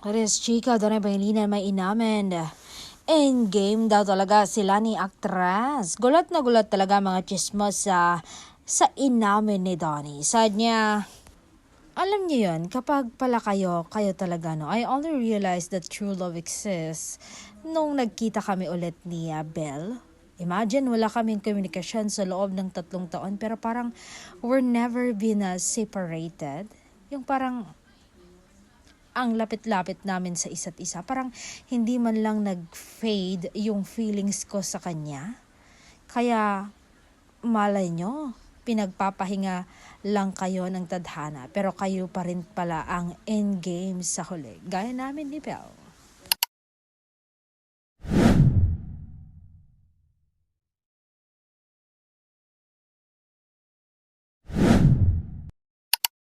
Ares chika, doon ay pangilinan may inamen. Endgame daw talaga sila ni actress. Gulat na gulat talaga mga chismos sa inamen ni Donnie. Saad niya, alam niyo yun, kapag pala kayo talaga no. I only realized that true love exists nung nagkita kami ulit ni Belle. Imagine wala kaming komunikasyon sa loob ng 3 taon pero parang we're never been separated. Yung parang ang lapit-lapit namin sa isa't isa. Parang hindi man lang nag-fade yung feelings ko sa kanya. Kaya malay nyo, pinagpapahinga lang kayo ng tadhana. Pero kayo pa rin pala ang endgame sa huli. Gaya namin ni Belle.